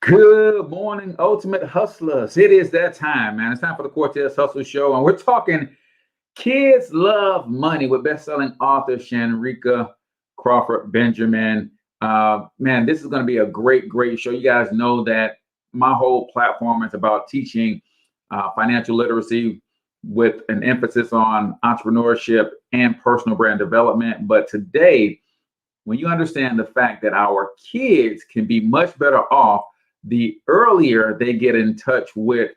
Good morning, Ultimate Hustlers. It is that time, man. It's time for the Cortez Hustle Show, and we're talking Kids Love Money with best-selling author Shanreca Crawford-Benjamin. Man, this is going to be a great show. You guys know that my whole platform is about teaching financial literacy with an emphasis on entrepreneurship and personal brand development. But today, when you understand the fact that our kids can be much better off the earlier they get in touch with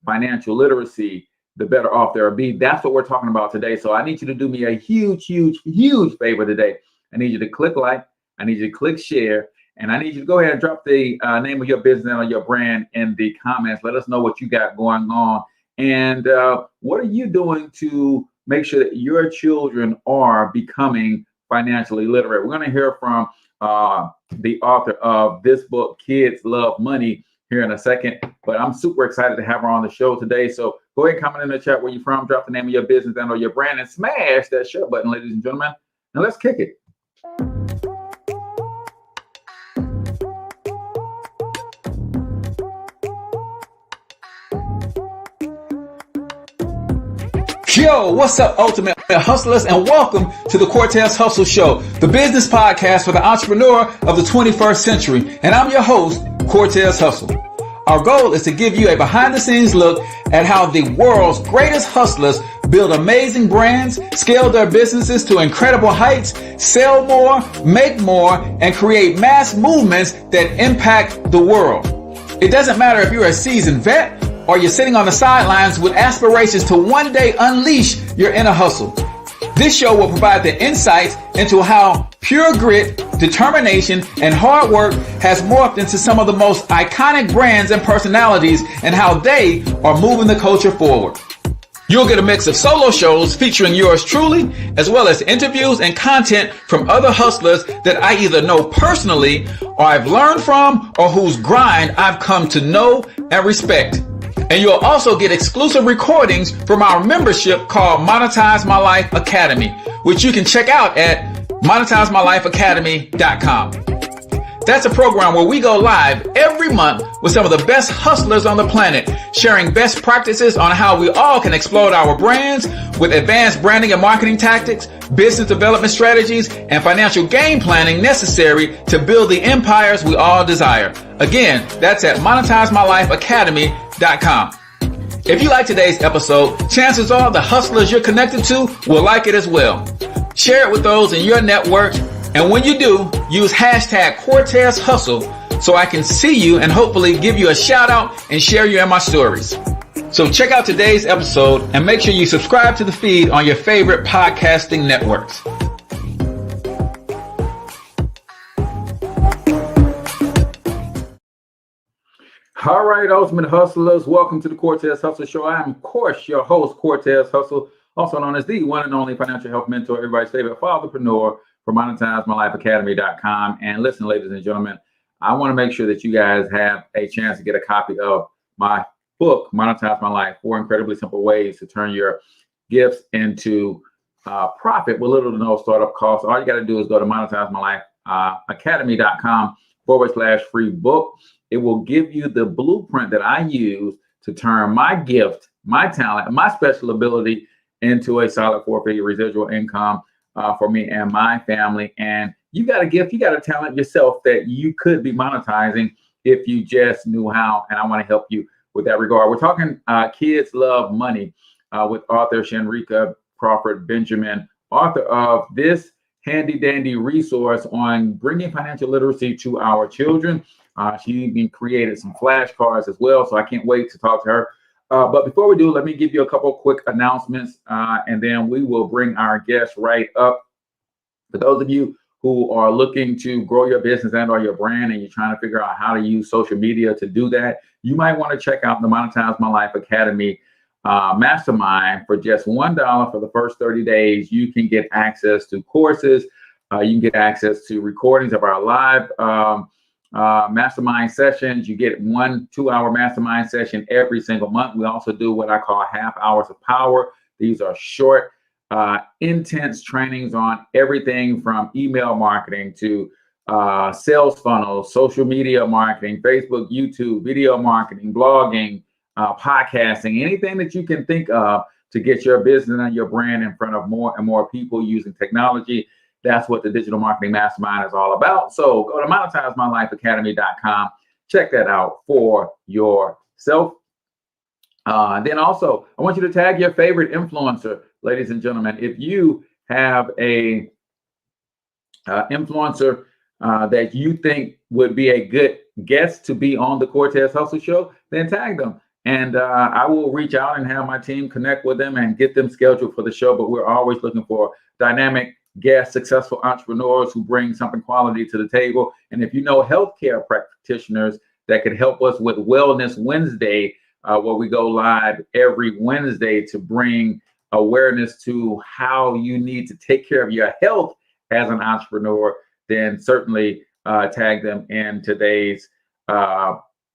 financial literacy, the better off they'll be. That's what we're talking about today. So I need you to do me a huge favor today. I need you to click like, I need you to click share, and I need you to go ahead and drop the name of your business or your brand in the comments. Let us know what you got going on. And what are you doing to make sure that your children are becoming financially literate? We're going to hear from the author of this book, Kids Love Money, here in a second. But I'm super excited to have her on the show today. So go ahead and comment in the chat where you're from, drop the name of your business and or your brand, and smash that share button, ladies and gentlemen. Now let's kick it. Yo, what's up, Ultimate Hustlers, and welcome to the Cortez Hustle Show, the business podcast for the entrepreneur of the 21st century. And I'm your host, Cortez Hustle. Our goal is to give you a behind-the-scenes look at how the world's greatest hustlers build amazing brands, scale their businesses to incredible heights, sell more, make more, and create mass movements that impact the world. It doesn't matter if you're a seasoned vet or you're sitting on the sidelines with aspirations to one day unleash your inner hustle. This show will provide the insights into how pure grit, determination, and hard work has morphed into some of the most iconic brands and personalities, and how they are moving the culture forward. You'll get a mix of solo shows featuring yours truly, as well as interviews and content from other hustlers that I either know personally, or I've learned from, or whose grind I've come to know and respect. And you'll also get exclusive recordings from our membership called Monetize My Life Academy, which you can check out at monetizemylifeacademy.com. That's a program where we go live every month with some of the best hustlers on the planet, sharing best practices on how we all can explode our brands with advanced branding and marketing tactics, business development strategies, and financial game planning necessary to build the empires we all desire. Again, that's at monetizemylifeacademy.com. If you like today's episode, chances are the hustlers you're connected to will like it as well. Share it with those in your network, and when you do, use hashtag Cortez Hustle so I can see you and hopefully give you a shout out and share you in my stories. So check out today's episode and make sure you subscribe to the feed on your favorite podcasting networks. All right, Ultimate Hustlers, welcome to the Cortez Hustle Show. I am, of course, your host, Cortez Hustle, also known as the one and only financial health mentor, everybody's favorite fatherpreneur for MonetizeMyLifeAcademy.com. And listen, ladies and gentlemen, I want to make sure that you guys have a chance to get a copy of my book, Monetize My Life, 4 incredibly simple ways to turn your gifts into profit with little to no startup costs. All you got to do is go to MonetizeMyLifeAcademy.com/free book. It will give you the blueprint that I use to turn my gift, my talent, my special ability into a solid 4-figure residual income for me and my family. And you got a gift, you got a talent yourself that you could be monetizing if you just knew how. And I want to help you with that regard. We're talking Kids Love Money with author Shanreca Crawford-Benjamin, author of this handy dandy resource on bringing financial literacy to our children. She even created some flashcards as well, so I can't wait to talk to her. But before we do, let me give you a couple quick announcements, and then we will bring our guest right up. For those of you who are looking to grow your business and or your brand, and you're trying to figure out how to use social media to do that, you might want to check out the Monetize My Life Academy Mastermind. For just $1 for the first 30 days, you can get access to courses. You can get access to recordings of our live mastermind sessions. You get 1 2-hour mastermind session every single month. We also do what I call half hours of power. These are short, intense trainings on everything from email marketing to sales funnels, social media marketing, Facebook, YouTube, video marketing, blogging, podcasting, anything that you can think of to get your business and your brand in front of more and more people using technology. That's what the Digital Marketing Mastermind is all about. So go to monetizemylifeacademy.com. Check that out for yourself. Then also, I want you to tag your favorite influencer, ladies and gentlemen. If you have a influencer that you think would be a good guest to be on the Cortez Hustle Show, then tag them. And I will reach out and have my team connect with them and get them scheduled for the show. But we're always looking for dynamic guests, successful entrepreneurs who bring something quality to the table. And if you know healthcare practitioners that could help us with Wellness Wednesday, where we go live every Wednesday to bring awareness to how you need to take care of your health as an entrepreneur, then certainly tag them in today's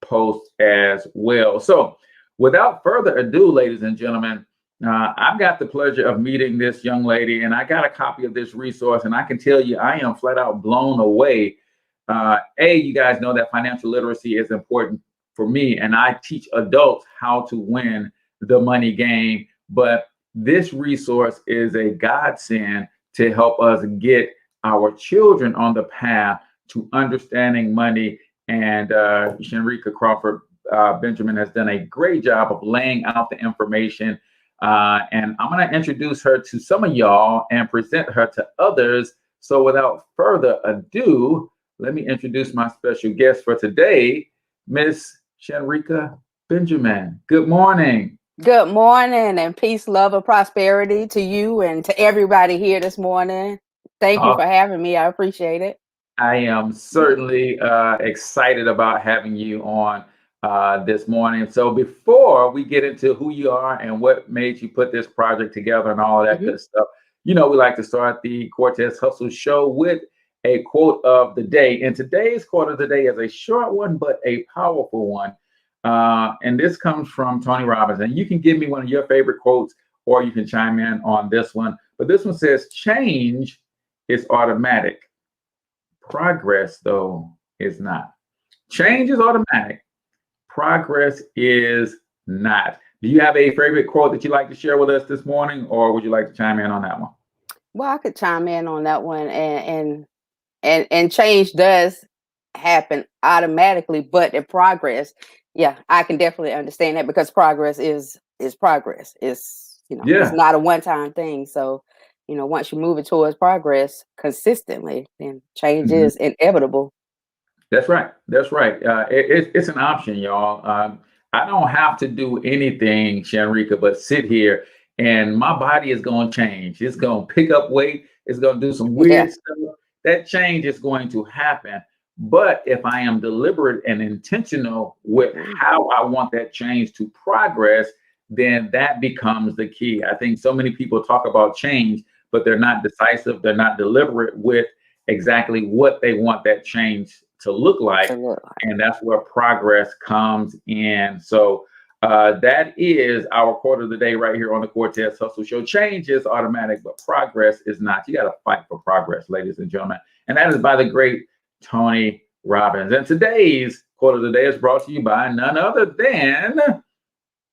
post as well. So without further ado, ladies and gentlemen, I've got the pleasure of meeting this young lady, and I got a copy of this resource, and I can tell you I am flat out blown away. You guys know that financial literacy is important for me, and I teach adults how to win the money game. But this resource is a godsend to help us get our children on the path to understanding money. And Shanreca Crawford-Benjamin has done a great job of laying out the information. And I'm going to introduce her to some of y'all and present her to others. So without further ado, let me introduce my special guest for today, Miss Shanreca Benjamin. Good morning. Good morning, and peace, love, and prosperity to you and to everybody here this morning. Thank you for having me. I appreciate it. I am certainly excited about having you on this morning. So before we get into who you are and what made you put this project together and all of that good stuff, you know, we like to start the Cortez Hustle Show with a quote of the day. And today's quote of the day is a short one, but a powerful one. And this comes from Tony Robbins. And you can give me one of your favorite quotes, or you can chime in on this one. But this one says, change is automatic. Progress, though, is not. Change is automatic. Progress is not. Do you have a favorite quote that you'd like to share with us this morning, or would you like to chime in on that one? Well, I could chime in on that one, and change does happen automatically, but the progress, yeah, I can definitely understand that, because progress is progress. It's, you know, it's not a one-time thing. So, you know, once you move it towards progress consistently, then change is inevitable. That's right. That's right. It's an option, y'all. I don't have to do anything, Shanreca, but sit here, and my body is going to change. It's going to pick up weight. It's going to do some weird stuff. That change is going to happen. But if I am deliberate and intentional with how I want that change to progress, then that becomes the key. I think so many people talk about change, but they're not decisive. They're not deliberate with exactly what they want that change to look like. And that's where progress comes in. So that is our quote of the day right here on the Cortez Hustle Show. Change is automatic, but progress is not. You got to fight for progress, ladies and gentlemen. And that is by the great Tony Robbins. And today's quote of the day is brought to you by none other than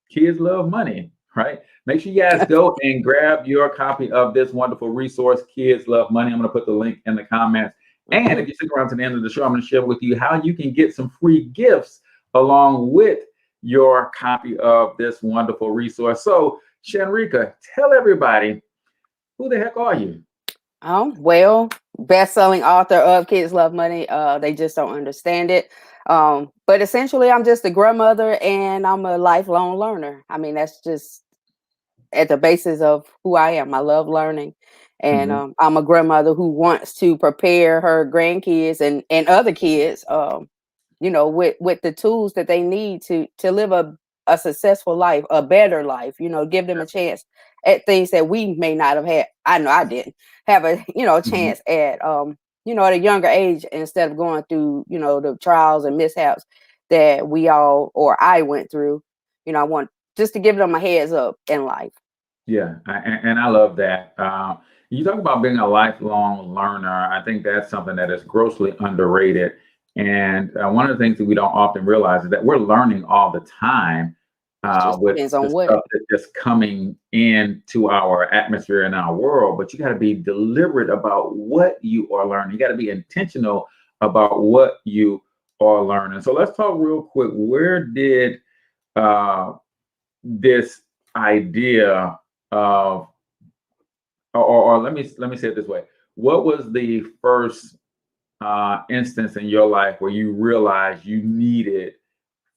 Kids Love Money, right? Make sure you guys go and grab your copy of this wonderful resource, Kids Love Money. I'm going to put the link in the comments. And if you stick around to the end of the show, I'm going to share with you how you can get some free gifts along with your copy of this wonderful resource. So, Shanreca, tell everybody, who the heck are you? Well, best-selling author of Kids Love Money. They just don't understand it. But essentially, I'm just a grandmother, and I'm a lifelong learner. I mean, that's just at the basis of who I am. I love learning. And I'm a grandmother who wants to prepare her grandkids and other kids, you know, with the tools that they need to live a successful life, a better life, you know, give them a chance at things that we may not have had. I know I didn't have a, you know, chance at, you know, at a younger age, instead of going through, you know, the trials and mishaps that we all, or I went through. You know, I want just to give them a heads up in life. Yeah, and I love that. You talk about being a lifelong learner. I think that's something that is grossly underrated. And one of the things that we don't often realize is that we're learning all the time It just with depends the on what. stuff that's just coming into our atmosphere and our world. But you got to be deliberate about what you are learning. You got to be intentional about what you are learning. So let's talk real quick. Where did uh, this idea of or let me say it this way. What was the first instance in your life where you realized you needed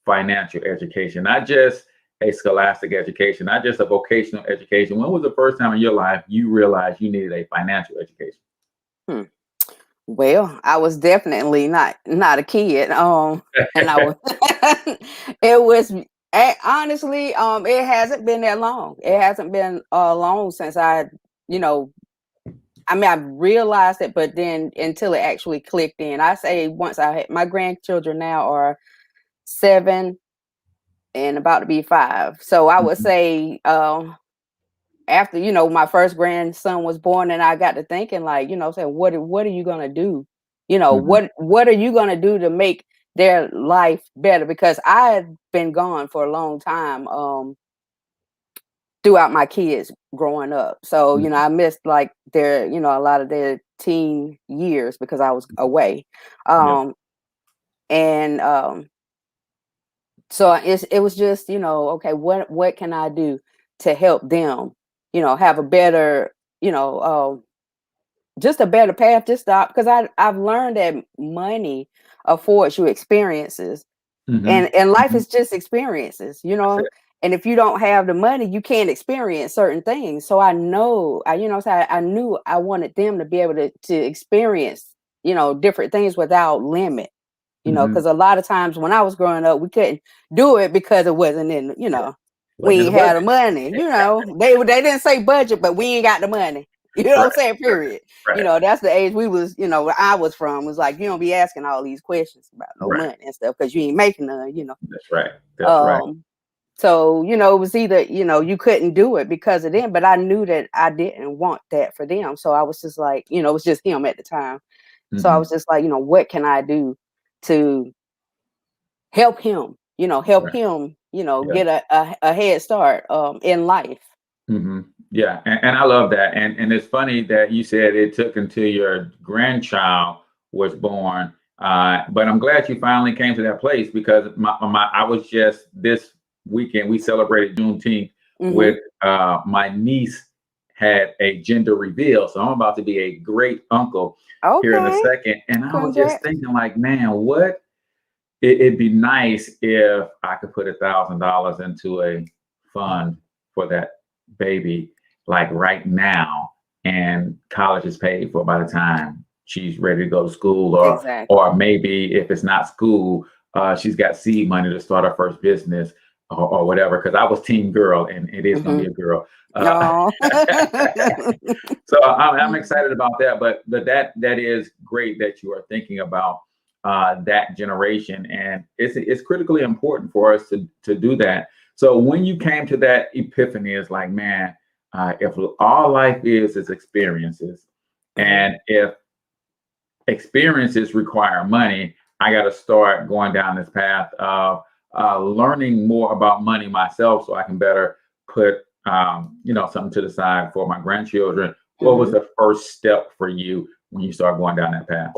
financial education, not just a scholastic education, not just a vocational education? When was the first time in your life you realized you needed a financial education? Hmm. Well, I was definitely not a kid. And I was it was honestly, it hasn't been that long. It hasn't been long since you know, I mean, I realized it, but then until it actually clicked in. I say once I had my grandchildren now are 7 and about to be 5. So I would Mhm, say after my first grandson was born, and I got to thinking, like, saying what are you gonna do, mhm, what are you gonna do to make their life better, because I had been gone for a long time throughout my kids growing up. So mhm. I missed like their a lot of their teen years because I was away. Yeah. um and So it was just, okay, what can I do to help them, have a better, you know, just a better path to stop, because I've learned that money affords you experiences, Hmm. and life Hmm. is just experiences, That's it. and if you don't have the money, you can't experience certain things. So I know, so I knew I wanted them to be able to experience, different things without limit. Hmm. Because a lot of times when I was growing up, we couldn't do it because it wasn't in, Yeah. Wasn't we in the ain't had the budget. money. They didn't say budget, but we ain't got the money. You know what Right. I'm saying? Right. Period. Right. That's the age we was, where I was from. Was like, you don't be asking all these questions about no Right. money and stuff because you ain't making none. That's right. That's right. Um, so, it was either, you couldn't do it because of them, but I knew that I didn't want that for them. So I was just like, it was just him at the time. So I Hmm. was just like, what can I do to help him, help Right. him, Yeah. get a head start in life. Hmm. Yeah. And I love that. And it's funny that you said it took until your grandchild was born. But I'm glad you finally came to that place, because I was just this weekend, we celebrated Juneteenth Hmm. with my niece had a gender reveal. So I'm about to be a great uncle here in a Okay. second. And I was just Congrats. thinking, like, man, it'd be nice if I could put $1,000 into a fund for that baby, like right now, and college is paid for by the time she's ready to go to school, Exactly. or maybe if it's not school, she's got seed money to start her first business, or whatever. Because I was team girl, and it is going to Hmm. be a girl. No. So I'm excited about that. But that is great that you are thinking about that generation, and it's critically important for us to do that. So when you came to that epiphany, it's like, man, if all life is experiences, Mhm. and if experiences require money, I got to start going down this path of learning more about money myself, so I can better put something to the side for my grandchildren. What was Mhm. the first step for you when you start going down that path?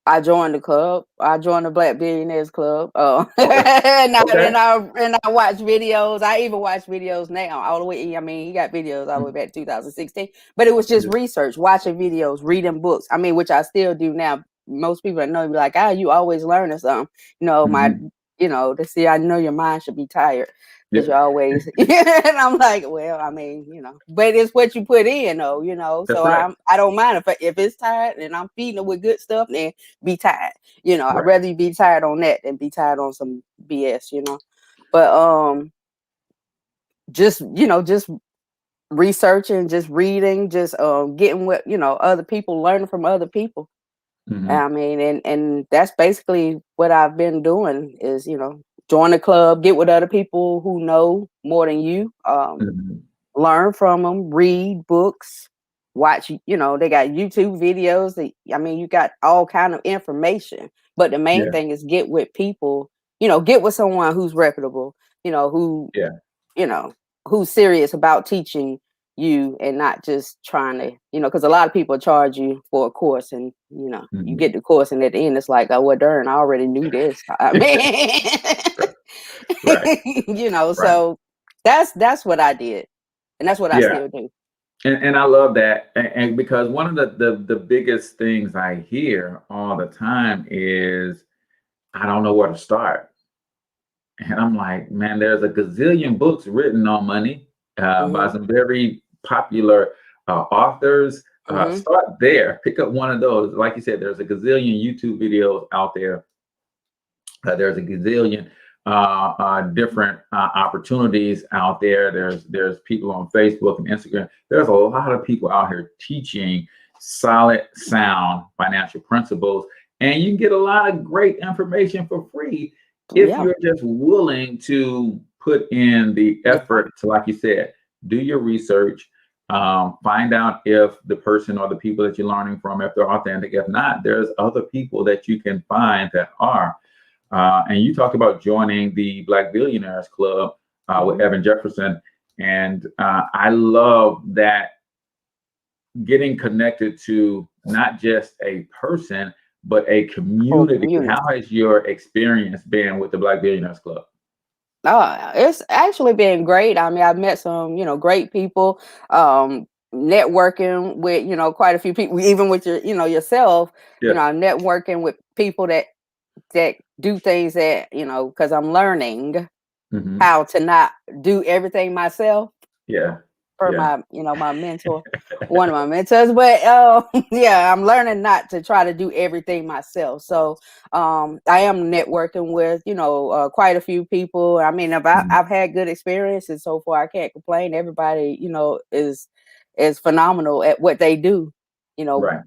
I joined the club. I joined the Black Billionaires Club. Okay. Okay. And I watch videos. I even watch videos now, all the way. I mean, he got videos all the way back to 2016. But it was just research, watching videos, reading books. I mean, which I still do now. Most people that know me be like, you always learning something. Mhm. To see, I know your mind should be tired because Yeah, you're always. And I'm like, well, I mean, but it's what you put in, though. that's So right. I don't mind if it's tired and I'm feeding it with good stuff, then be tired. I'd Right. rather you be tired on that than be tired on some BS. But just researching, just reading, just getting what other people, learning from other people. Hmm. I mean, and that's basically what I've been doing is, join a club, get with other people who know more than you. Hmm. learn from them, read books, watch, they got YouTube videos. I mean, you got all kind of information, but the main Yeah. thing is get with people, get with someone who's reputable, who, Yeah. who's serious about teaching you and not just trying to, because a lot of people charge you for a course and, you Mhm. get the course and at the end it's like, oh, well, darn, I already knew this. I Right. mean, Right. so that's what I did. And that's what I Yeah. still do. And I love that. And because one of the biggest things I hear all the time is I don't know where to start. And I'm like, man, there's a gazillion books written on money by Mhm, some very popular authors. mhm. Start there. Pick up one of those. Like you said, there's a gazillion YouTube videos out there. There's a gazillion different opportunities out there. There's people on Facebook and Instagram. There's a lot of people out here teaching solid, sound financial principles, and you can get a lot of great information for free if Yeah. you're just willing to put in the The effort to, like you said, do your research. Find out if the person or the people that you're learning from, if they're authentic. If not, there's other people that you can find that are. And you talked about joining the Black Billionaires Club with mhm. Evan Jefferson. And I love that getting connected to not just a person, but a Whole community. How community. has your experience been with the Black Billionaires Club? It's actually been great. I mean, I've met some, great people, networking with, quite a few people, even with yourself, Yeah. I'm networking with people that do things that, because I'm learning Hmm. how to not do everything myself Yeah. for Yeah. my, my mentor, one of my mentors. But yeah, I'm learning not to try to do everything myself. So I am networking with, quite a few people. I mean, Mhm. I've had good experiences so far. I can't complain. Everybody, is phenomenal at what they do. You know, Right.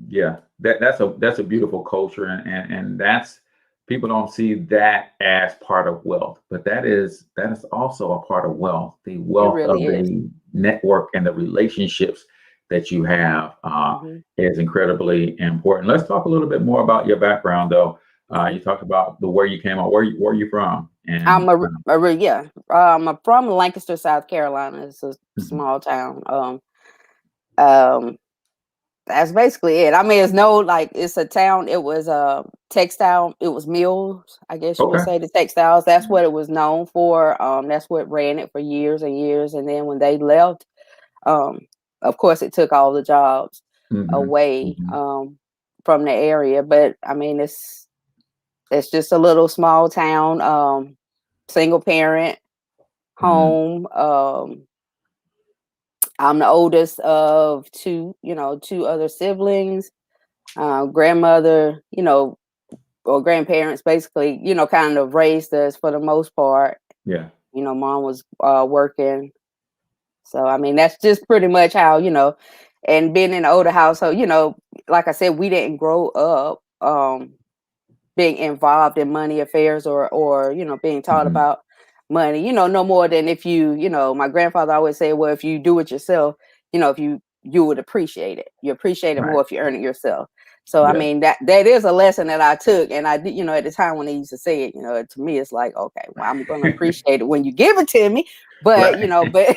Yeah, that's a beautiful culture, and that's people don't see that as part of wealth, but that is also a part of wealth. The it wealth of really is. the network and the relationships that you have Hmm. is incredibly important. Let's talk a little bit more about your background, though. Hmm. You talked about the where you came out. Where are you from? And Yeah, I'm from Lancaster, South Carolina. It's a mhm. small town. Um, That's basically it. I mean, it's no like it's a town. It was textile. It was mills. I guess you would Okay. say the textiles. That's what it was known for. That's what ran it for years and years. And then when they left, um, of course, it took all the jobs Hmm. away Hmm. from the area. But I mean, it's just a little small town, single parent Hmm. home. I'm the oldest of two other siblings. Grandmother, or grandparents basically, kind of raised us for the most part. Yeah. Mom was working. So I mean that's just pretty much how, and being in an older household, like I said, we didn't grow up being involved in money affairs or being taught Hmm. about money, no more than if my grandfather always said, well, if you do it yourself, if you would appreciate it. You appreciate it Right. more if you earn it yourself. So I Yeah. mean that is a lesson that I took, and I did, at the time when they used to say it, to me it's like, okay, well, I'm gonna appreciate it when you give it to me, but Right. but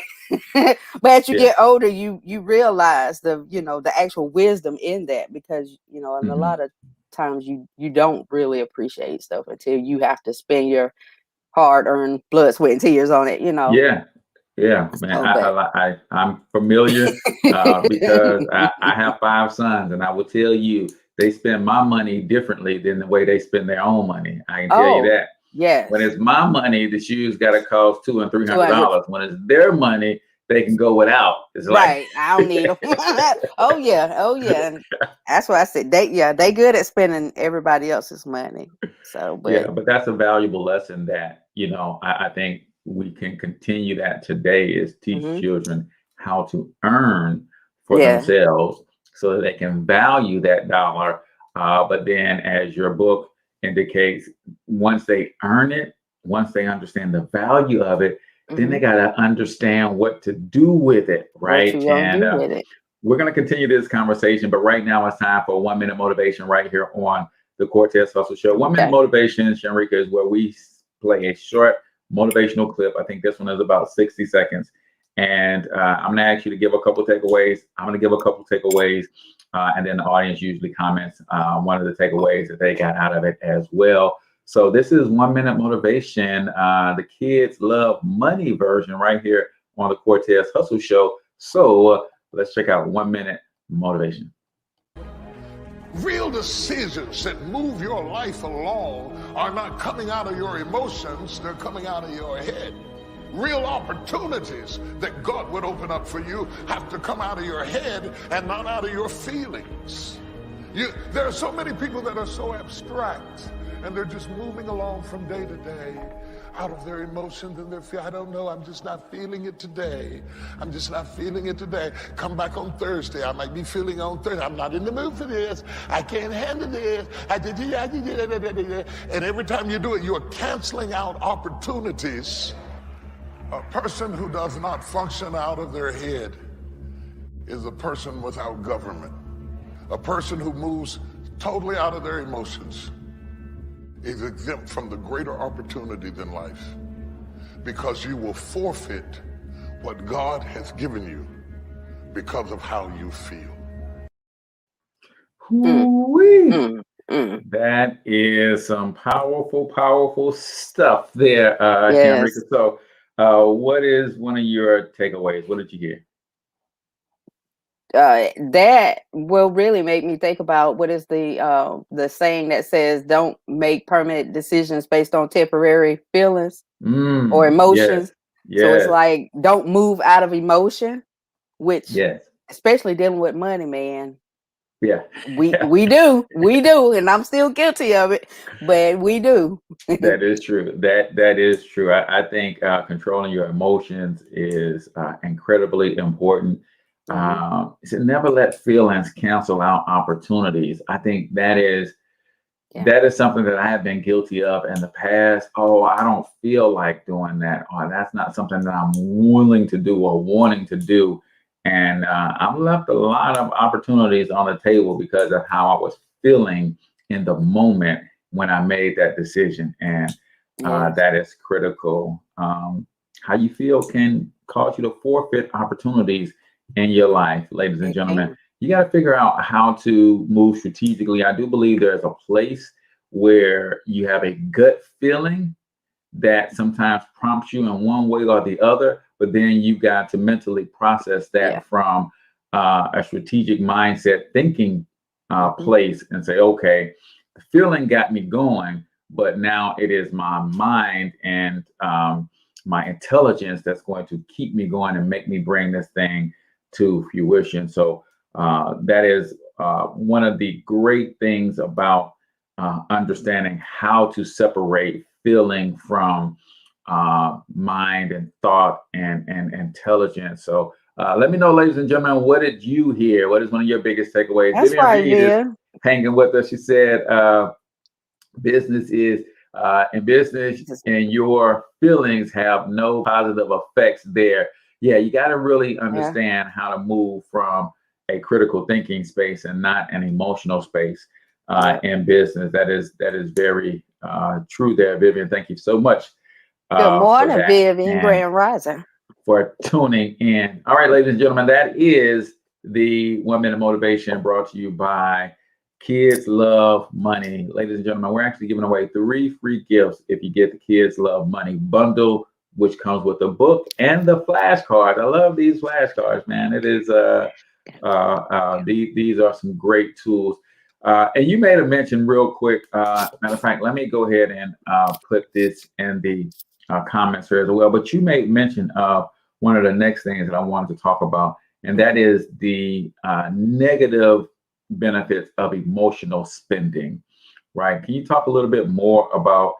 but as you Yeah. get older, you realize the actual wisdom in that, because in a Hmm. lot of times you don't really appreciate stuff until you have to spend your hard-earned blood, sweat, and tears on it. Yeah, yeah, man. So, but I'm familiar because I have five sons, and I will tell you they spend my money differently than the way they spend their own money. I can tell you oh that. When yes, it's my money, the shoes got to cost $200 and three hundred 200. dollars. When it's their money, they can go without. It's like, Right, I don't need them. Oh yeah, oh yeah, and that's why I said they good at spending everybody else's money. So yeah, but but that's a valuable lesson that, I think we can continue that today is teach mhm, children how to earn for yeah, themselves so that they can value that dollar. But then, as your book indicates, once they earn it, once they understand the value of it, then they Mhm. got to understand what to do with it, What right? you gonna And do with it? we're going to continue this conversation, but right now it's time for 1 minute motivation right here on the Cortez Hustle Show. 1 minute Okay. motivation, Shanreca, is where we play a short motivational clip. I think this one is about 60 seconds. And I'm going to ask you to give a couple takeaways. I'm going to give a couple takeaways. And then the audience usually comments one of the takeaways that they got out of it as well. So this is 1 minute motivation, the kids love money version right here on the Cortez Hustle Show. So let's check out 1 minute motivation. Real decisions that move your life along are not coming out of your emotions, they're coming out of your head. Real opportunities that God would open up for you have to come out of your head and not out of your feelings. There are so many people that are so abstract and they're just moving along from day to day out of their emotions and their feelings. I don't know, I'm just not feeling it today. I'm just not feeling it today. Come back on Thursday. I might be feeling on Thursday. I'm not in the mood for this. I can't handle this. And every time you do it, you're canceling out opportunities. A person who does not function out of their head is a person without government. A person who moves totally out of their emotions is exempt from the greater opportunities in life, because you will forfeit what God has given you because of how you feel. That is some powerful, powerful stuff there, Shanreca. Yes. So what is one of your takeaways? What did you hear? That will really make me think about what is the saying that says, "Don't make permanent decisions based on temporary feelings or Yes, emotions." So it's yes, like, don't move out of emotion, which, yes, especially dealing with money, man, yeah. we do, and I'm still guilty of it, but we do. That is true. That is true. I think controlling your emotions is incredibly important. Mhm. So never let feelings cancel out opportunities. I think Yeah. that is something that I have been guilty of in the past. Oh, I don't feel like doing that, or that's not something that I'm willing to do or wanting to do. And I've left a lot of opportunities on the table because of how I was feeling in the moment when I made that decision. And Yes. that is critical. How you feel can cause you to forfeit opportunities in your life, ladies and It gentlemen. can. You got to figure out how to move strategically. I do believe there's a place where you have a gut feeling that sometimes prompts you in one way or the other, but then you got to mentally process Yeah. that from a strategic mindset thinking Mhm. place and say, okay, the feeling got me going, but now it is my mind and my intelligence that's going to keep me going and make me bring this thing to fruition. So that is one of the great things about understanding how to separate feeling from mind and thought and intelligence. So let me know, ladies and gentlemen, what did you hear? What is one of your biggest takeaways? That's Vivian right, Reed is man. hanging with us. She said, business is in business Just- and your feelings have no positive effects there. Yeah, you got to really Yeah. understand how to move from a critical thinking space and not an emotional space Yeah. in business. That is very true there, Vivian. Thank you so much Good for morning, that Vivian, and Grand Rising. for tuning in. All right, ladies and gentlemen, that is the 1 minute motivation brought to you by Kids Love Money. Ladies and gentlemen, we're actually giving away 3 free gifts if you get the Kids Love Money bundle, which comes with the book and the flashcards. I love these flashcards, man. It is these are some great tools. And you made a mention real quick. Matter of fact, let me go ahead and put this in the comments here as well. But you made mention of one of the next things that I wanted to talk about, and that is the negative benefits of emotional spending. Right? Can you talk a little bit more about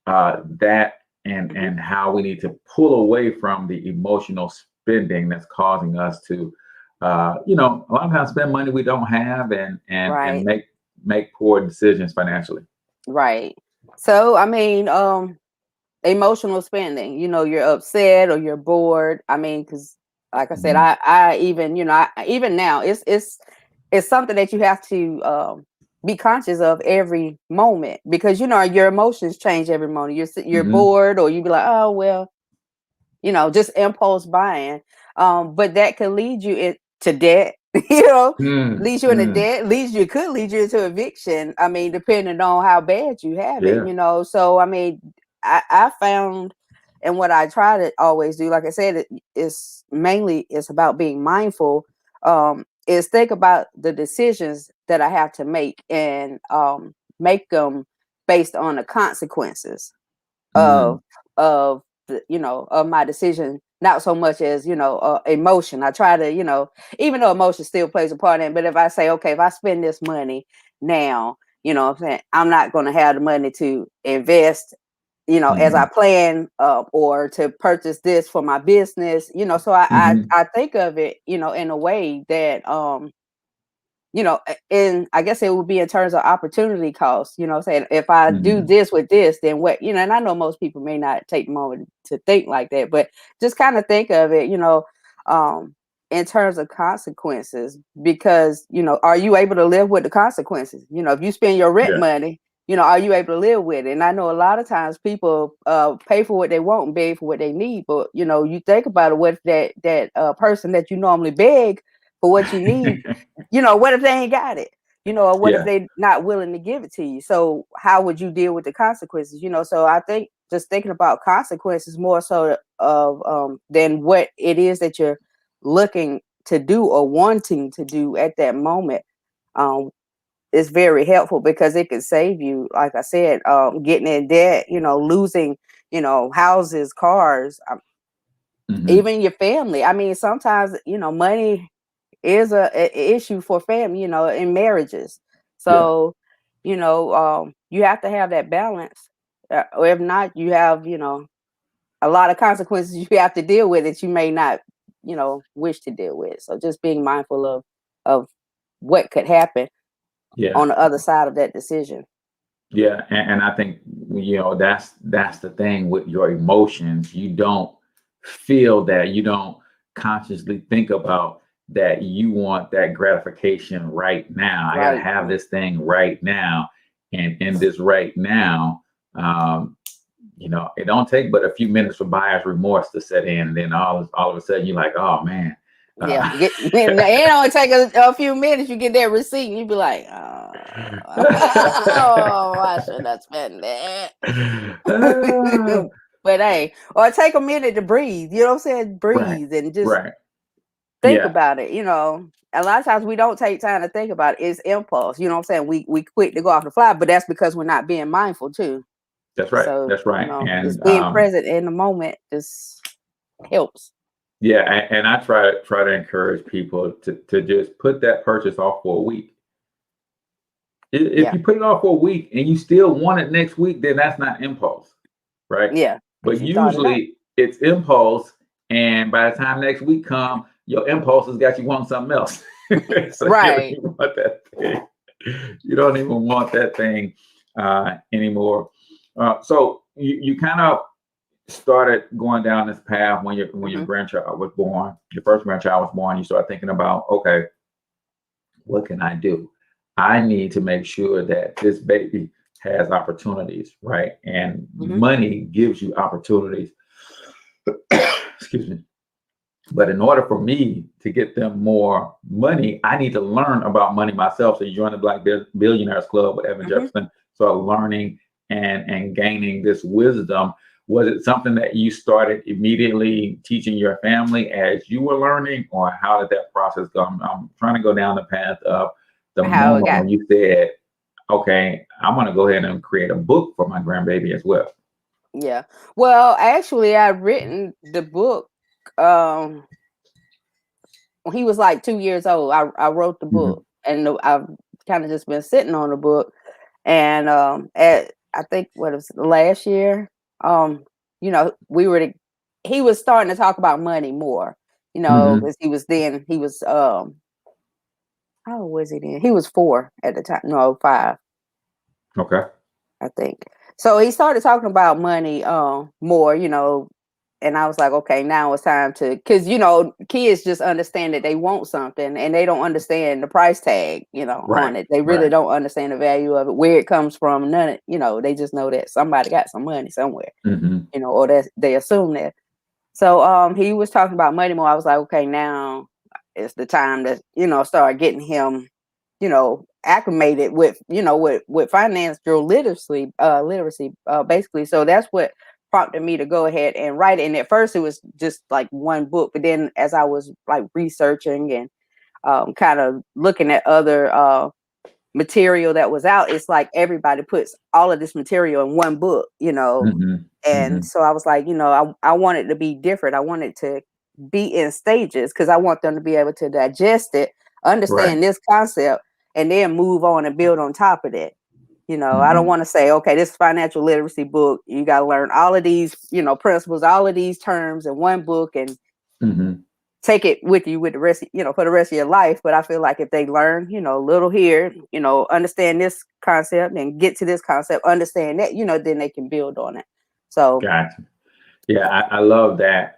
that and how we need to pull away from the emotional spending that's causing us to a lot of times spend money we don't have and Right. make poor decisions financially. Right. So, I mean, emotional spending. You're upset or you're bored. I mean, because like I said, I even even now it's something that you have to be conscious of every moment, because your emotions change every moment. You're bored, or you be like, oh well, just impulse buying. But that can lead you into debt. Leads you into debt. Could lead you into eviction. I mean, depending on how bad you have it. So I mean, I found, and what I try to always do, like I said, it's about being mindful. Is think about the decisions that I have to make, and make them based on the consequences of of my decision, not so much as emotion. I try to even though emotion still plays a part in it, but if I say, okay, if I spend this money now, what I'm saying, I'm not going to have the money to invest as I plan, or to purchase this for my business, so I think of it in a way that and I guess it would be in terms of opportunity costs, saying if I do this with this, then what, and I know most people may not take the moment to think like that, but just kind of think of it, in terms of consequences, because, are you able to live with the consequences? If you spend your rent money, are you able to live with it? And I know a lot of times people pay for what they want and beg for what they need, but, you think about it, what if that person that you normally beg for what you need, what if they ain't got it? Or what if they not willing to give it to you? So how would you deal with the consequences? So I think just thinking about consequences more so of than what it is that you're looking to do or wanting to do at that moment is very helpful, because it can save you, like I said, getting in debt, losing, houses, cars, even your family. I mean, sometimes, money is a issue for family, in marriages. So, you have to have that balance. Or if not, you have, a lot of consequences you have to deal with that you may not, wish to deal with. So just being mindful of what could happen on the other side of that decision. Yeah, and I think that's the thing with your emotions. You don't feel that, you don't consciously think about that you want that gratification right now. I gotta have this thing right now, and in this right now, it don't take but a few minutes for buyer's remorse to set in, and then all of a sudden you're like, oh man. It only take a few minutes. You get that receipt, and you be like, oh, I should not spend that. But hey, or take a minute to breathe. You know what I'm saying? Breathe and just think about it. A lot of times we don't take time to think about it. It's impulse. You know what I'm saying? We quick to go off the fly, but that's because we're not being mindful too. That's right. So, that's right. And just being present in the moment just helps. Yeah, and I try to encourage people to just put that purchase off for a week. If you put it off for a week and you still want it next week, then that's not impulse, right? Yeah. But usually it's impulse, and by the time next week comes, your impulse has got you wanting something else. So right. You don't even want that thing. You don't even want that thing anymore. So you kind of started going down this path when your grandchild was born. Your first grandchild was born. You start thinking about, okay, what can I do? I need to make sure that this baby has opportunities, right? And money gives you opportunities. Excuse me. But in order for me to get them more money, I need to learn about money myself. So you join the Black Billionaires Club with Evan Jefferson. So learning and gaining this wisdom. Was it something that you started immediately teaching your family as you were learning, or how did that process go? I'm trying to go down the path of the moment when you said, okay, I'm going to go ahead and create a book for my grandbaby as well. Yeah. Well, actually, I've written the book when he was like 2 years old. I wrote the book, and I've kind of just been sitting on the book. And I think what was last year, he was starting to talk about money more, because he was how old was he then? He was 4 at the time. No, 5. Okay. I think. So he started talking about money more, and I was like, okay, now it's time to, because kids just understand that they want something and they don't understand the price tag, Right. on it. They really Right. don't understand the value of it, where it comes from, none of, they just know that somebody got some money somewhere, Hmm. or that they assume that. So he was talking about money more. I was like, okay, now it's the time to, start getting him, acclimated with, with financial literacy, basically. So that's what prompted me to go ahead and write it. And at first it was just like one book, but then as I was like researching and kind of looking at other material that was out, it's like everybody puts all of this material in one book, Hmm. and Hmm. so I was like, I want it to be different. I want it to be in stages because I want them to be able to digest it, Right. understand this concept, and then move on and build on top of that. I don't Hmm. want to say, okay, this financial literacy book, you got to learn all of these, principles, all of these terms in one book and Hmm. take it with you with the rest, for the rest of your life. But I feel like if they learn, a little here, understand this concept and get to this concept, understand that, then they can build on it. So, Gotcha. Yeah, I love that.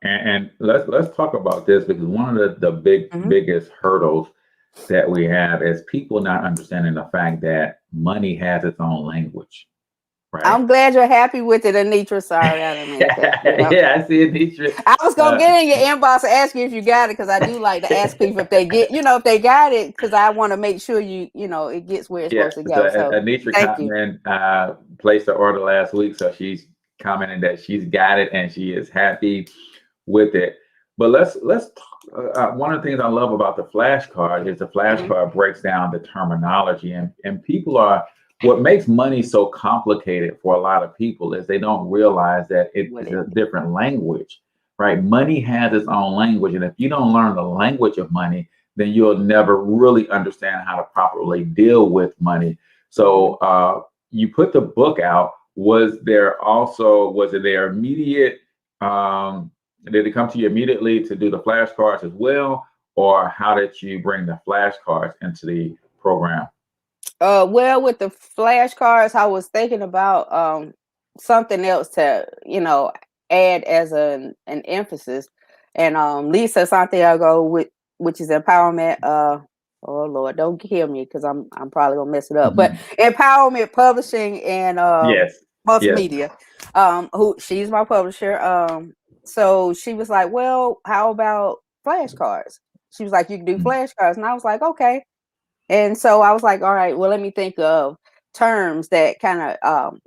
And let's talk about this because one of the mhm. biggest hurdles that we have is people not understanding the fact that money has its own language, right? I'm glad you're happy with it, Anitra. Sorry, I didn't mean to cut you off. Yeah, I see it, Nietzsche. I was gonna Uh, get in your inbox and ask you if you got it because I do like to ask people if they get, if they got it, because I want to make sure it gets where it's yeah, supposed to so go. So Anitra thank you. comment placed the order last week, so she's commenting that she's got it and she is happy with it. But let's talk, one of the things I love about the flashcard is the Mhm. flashcard breaks down the terminology, and people are what makes money so complicated for a lot of people is they don't realize that it What is is a it? different language, right? Money has its own language, and if you don't learn the language of money, then you'll never really understand how to properly deal with money. So you put the book out. Was it there immediate? Did it come to you immediately to do the flashcards as well, or how did you bring the flashcards into the program? Well, with the flashcards, I was thinking about something else to, add as an emphasis. And Lisa Santiago, which is empowerment. Oh Lord, don't kill me because I'm probably gonna mess it up. But Mhm. empowerment publishing and Yes, yes. multimedia. Who she's my publisher. So she was like, well, how about flashcards? She was like, you can do Mhm. flashcards, and I was like, okay. And so I was like, all right, well, let me think of terms that kind of,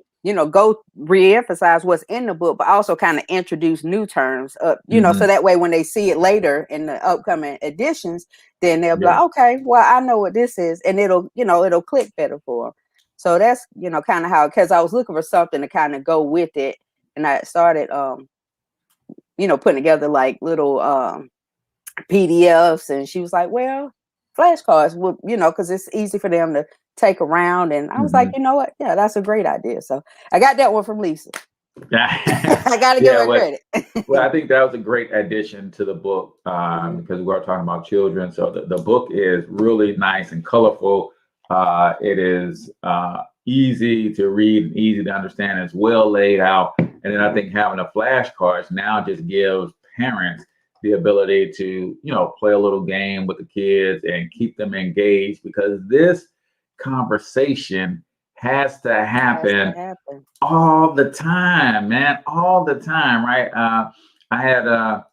go re-emphasize what's in the book, but also kind of introduce new terms, so Mhm. that way when they see it later in the upcoming editions, then they'll be like, Yeah. okay, well, I know what this is, and it'll click better for them. So that's, kind of how, because I was looking for something to kind of go with it, and I started, putting together like little PDFs, and she was like, "Well, flashcards would, because it's easy for them to take around." And I was like, Mhm. "You know what? Yeah, that's a great idea." So I got that one from Lisa. Yeah. I got to give Yeah. her credit. Well, I think that was a great addition to the book Mhm. because we're talking about children. So the book is really nice and colorful. It is easy to read and easy to understand. It's well laid out. And then I think having the flashcards now just gives parents the ability to, play a little game with the kids and keep them engaged because this conversation has to Has to happen happen. all the time, man, all the time, right? I had a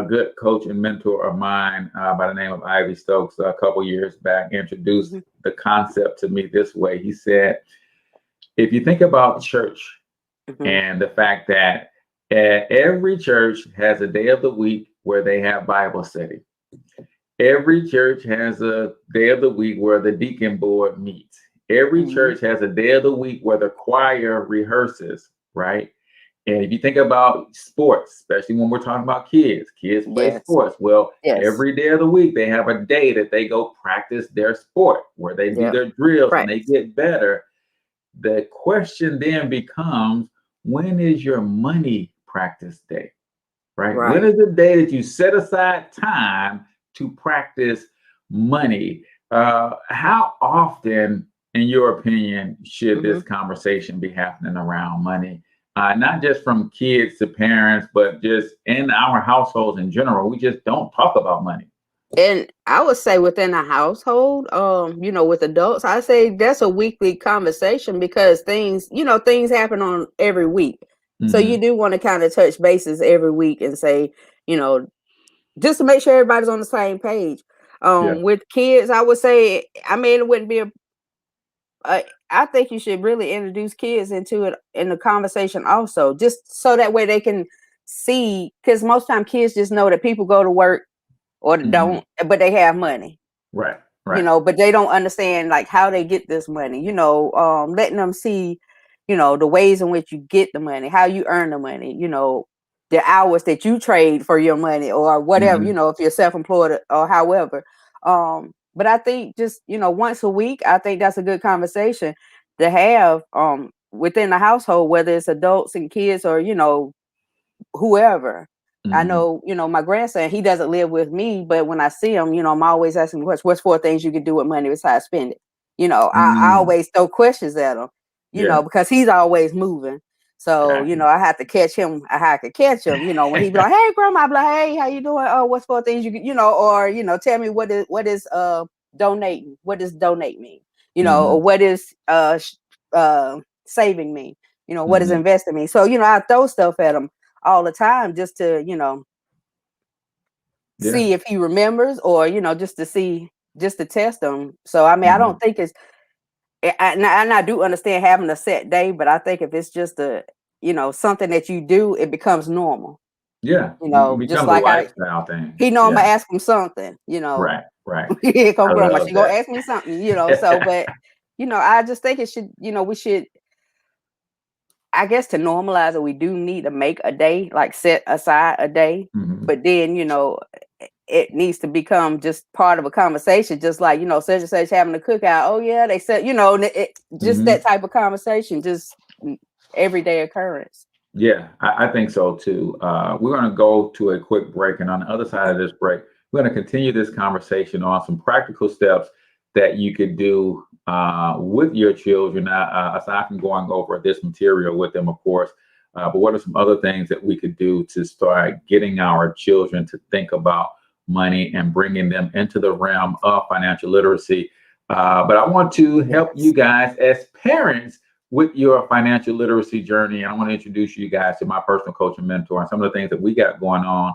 good coach and mentor of mine by the name of Ivy Stokes a couple years back introduced Mhm. the concept to me this way. He said, if you think about church Mhm. and the fact that every church has a day of the week where they have Bible study. Every church has a day of the week where the deacon board meets. Every Mhm. church has a day of the week where the choir rehearses, right? And if you think about sports, especially when we're talking about kids play Yes. sports. Well, Yes. every day of the week, they have a day that they go practice their sport where they do Yep. their drills and they Practice. get better. The question then becomes, when is your money practice day? Right? When Right. is the day that you set aside time to practice money? How often in your opinion, should this conversation be happening around money? Not just from kids to parents, but just in our households in general. We just don't talk about money. And I would say within a household, with adults, I say that's a weekly conversation because things happen on every week. So you do want to kind of touch bases every week and say, just to make sure everybody's on the same page. With kids, I would say, it wouldn't be I think you should really introduce kids into it in the conversation also, just so that way they can see, because most time kids just know that people go to work or don't, but they have money. Right. But they don't understand like how they get this money, letting them see, the ways in which you get the money, how you earn the money, the hours that you trade for your money or whatever, if you're self-employed or however. But I think just, once a week, I think that's a good conversation to have within the household, whether it's adults and kids or, whoever. I know, my grandson, he doesn't live with me, but when I see him, I'm always asking what's 4 things you can do with money besides spend it. I always throw questions at him, because he's always moving. So, I have to catch him. I could catch him, when he be like, hey, grandma, I'm like, hey, how you doing? Oh, what's 4 things you can, or, tell me what is donating? What does donate mean? Or what is saving mean? What does investing mean? So, I throw stuff at him all the time just to, see if he remembers or, just to test him. So, I don't think it's, and I do understand having a set day, but I think if it's just something that you do, it becomes normal. Yeah. Just like a lifestyle thing. I'm gonna ask him something, Right. Here come grandma, she gonna ask me something, so, but, I just think it should, we should, I guess to normalize it, we do need to make a day, like set aside a day, but then, it needs to become just part of a conversation, just like, such and such having a cookout. Oh yeah, they said, just that type of conversation, just everyday occurrence. Yeah, I think so too. We're going to go to a quick break, and on the other side of this break, we're going to continue this conversation on some practical steps that you could do with your children, aside from going over this material with them, of course. But what are some other things that we could do to start getting our children to think about money and bringing them into the realm of financial literacy? But I want to help you guys as parents with your financial literacy journey. And I want to introduce you guys to my personal coach and mentor and some of the things that we got going on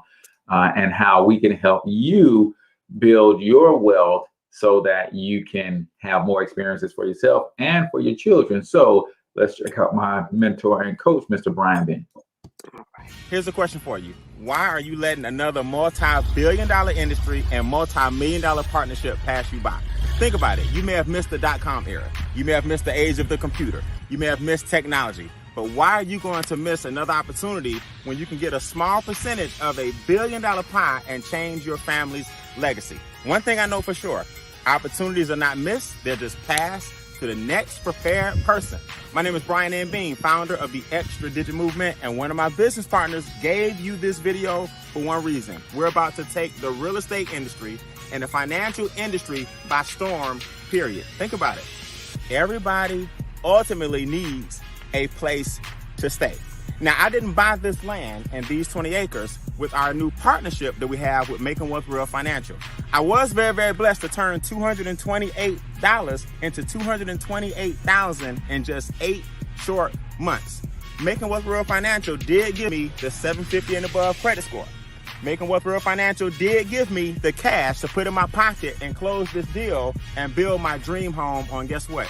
and how we can help you build your wealth so that you can have more experiences for yourself and for your children. So let's check out my mentor and coach, Mr. Brian Ben. Here's a question for you. Why are you letting another multi-billion-dollar industry and multi-million-dollar partnership pass you by? Think about it. You may have missed the dot-com era. You may have missed the age of the computer. You may have missed technology. But why are you going to miss another opportunity when you can get a small percentage of a billion-dollar pie and change your family's legacy? One thing I know for sure, opportunities are not missed. They're just passed to the next prepared person. My name is Brian N. Bean, founder of the Extra Digit Movement, and one of my business partners gave you this video for one reason. We're about to take the real estate industry and the financial industry by storm, period. Think about it. Everybody ultimately needs a place to stay. Now, I didn't buy this land and these 20 acres with our new partnership that we have with Making Wealth Real Financial. I was very, very blessed to turn $228 into $228,000 in just 8 short months. Making Wealth Real Financial did give me the 750 and above credit score. Making Wealth Real Financial did give me the cash to put in my pocket and close this deal and build my dream home on, guess what?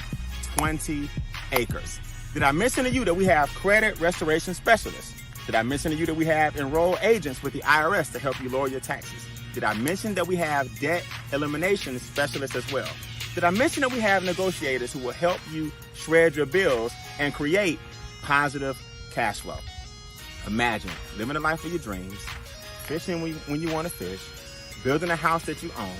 20 acres. Did I mention to you that we have credit restoration specialists? Did I mention to you that we have enrolled agents with the IRS to help you lower your taxes? Did I mention that we have debt elimination specialists as well? Did I mention that we have negotiators who will help you shred your bills and create positive cash flow? Imagine living a life of your dreams, fishing when you want to fish, building a house that you own.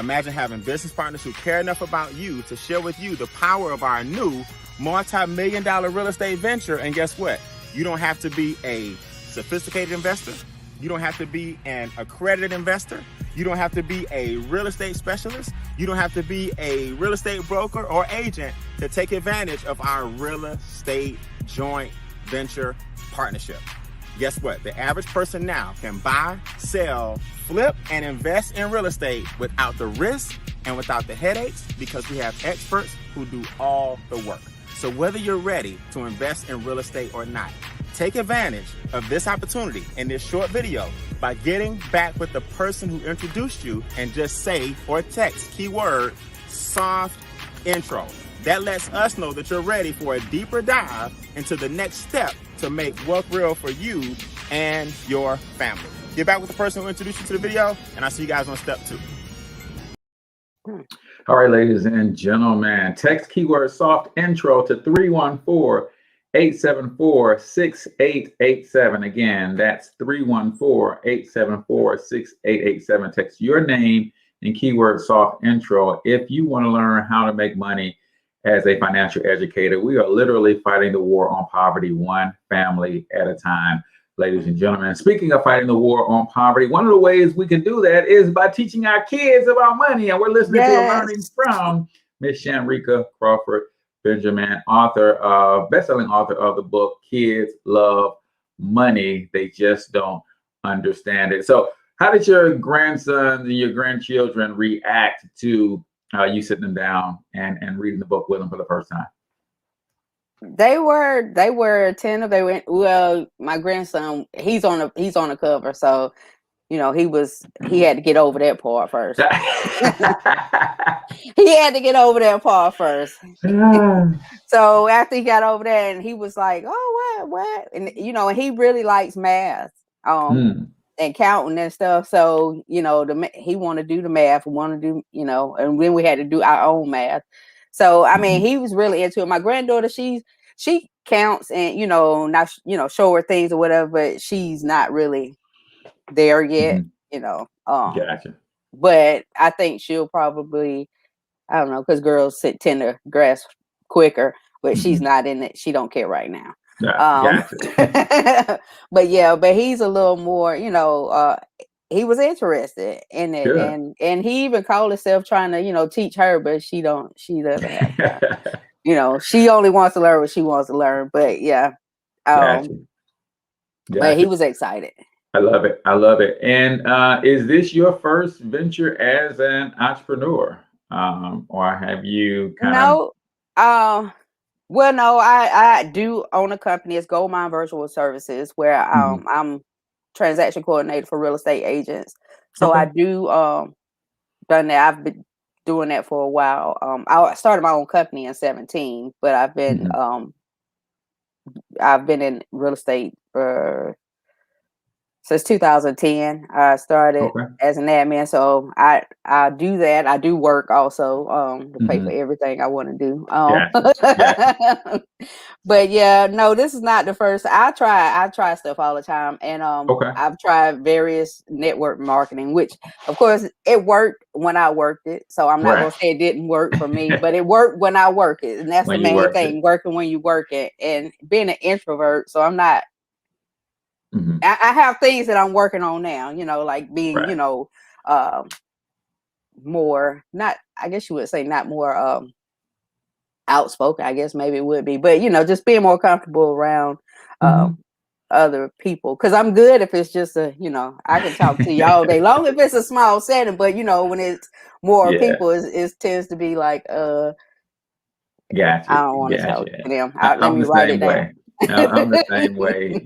Imagine having business partners who care enough about you to share with you the power of our new multi-million-dollar real estate venture. And guess what? You don't have to be a sophisticated investor. You don't have to be an accredited investor. You don't have to be a real estate specialist. You don't have to be a real estate broker or agent to take advantage of our real estate joint venture partnership. Guess what? The average person now can buy, sell, flip, and invest in real estate without the risk and without the headaches, because we have experts who do all the work. So whether you're ready to invest in real estate or not, take advantage of this opportunity in this short video by getting back with the person who introduced you and just say or text keyword soft intro. That lets us know that you're ready for a deeper dive into the next step to make wealth real for you and your family. Get back with the person who introduced you to the video, and I'll see you guys on step 2. All right, ladies and gentlemen, text keyword soft intro to 314-874-6887. Again, that's 314-874-6887. Text your name and keyword soft intro if you want to learn how to make money as a financial educator. We are literally fighting the war on poverty, one family at a time, ladies and gentlemen. Speaking of fighting the war on poverty, one of the ways we can do that is by teaching our kids about money. And we're listening to a learning from Miss Shanreca Crawford-Benjamin, best-selling author of the book, Kids Love Money. They just don't understand it. So how did your grandsons and your grandchildren react to you sitting them down and reading the book with them for the first time? They were attentive. They went, well, my grandson, he's on a cover, so he had to get over that part first. He had to get over that part first. So after he got over that, and he was like, oh, what? And and he really likes math. And counting and stuff. So, he want to do the math, want to do, and then we had to do our own math. So, I mean, he was really into it. My granddaughter, she counts and, not, show her things or whatever, but she's not really there yet, Gotcha. But I think she'll probably, I don't know, because girls tend to grasp quicker, but she's not in it. She don't care right now. Gotcha. but he's a little more, he was interested in it. Good. And he even called himself trying to, teach her, but she doesn't have that. She only wants to learn what she wants to learn. But Gotcha. But he was excited. I love it. And is this your first venture as an entrepreneur? Or have you Well, no, I do own a company. It's Goldmine Virtual Services, where I'm transaction coordinator for real estate agents. So I do done that. I've been doing that for a while. I started my own company in 2017, but I've been in real estate since 2010. I started as an admin, so I do that. I do work also to pay for everything I want to do. But no, this is not the first. I try stuff all the time, and I've tried various network marketing, which of course it worked when I worked it. So I'm not gonna say it didn't work for me, but it worked when I work it, and that's the main thing. Working when you work it, and being an introvert, so I'm not. I have things that I'm working on now, like being, more, not, I guess you would say not more outspoken, I guess maybe it would be, but, just being more comfortable around other people. Because I'm good if it's just I can talk to you all day long if it's a small setting, but, when it's more people, it tends to be like, Gotcha. I don't want to talk to them. Let me write it down. I'm the same way,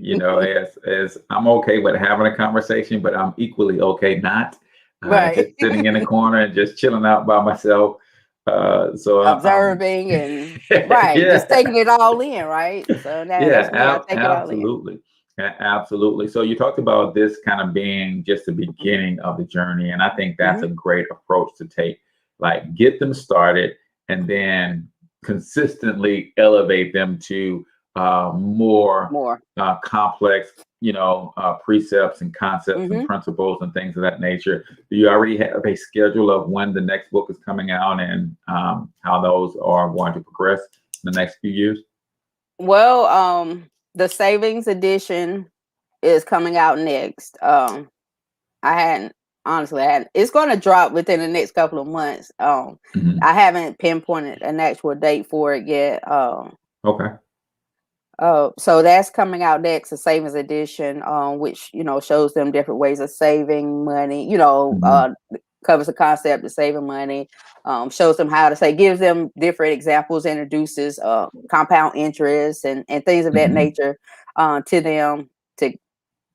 as I'm okay with having a conversation, but I'm equally okay not. Just sitting in a corner and just chilling out by myself. So observing and just taking it all in, right? So absolutely. Absolutely. So you talked about this kind of being just the beginning of the journey, and I think that's a great approach to take. Like, get them started and then consistently elevate them to more complex, precepts and concepts and principles and things of that nature. Do you already have a schedule of when the next book is coming out and how those are going to progress in the next few years? Well, the savings edition is coming out next. I hadn't honestly. It's going to drop within the next couple of months. Mhm. I haven't pinpointed an actual date for it yet. Okay. So that's coming out next, a savings edition, which shows them different ways of saving money. Mhm. Covers the concept of saving money. Shows them how to say, gives them different examples, introduces compound interest and things of that Mhm. nature to them to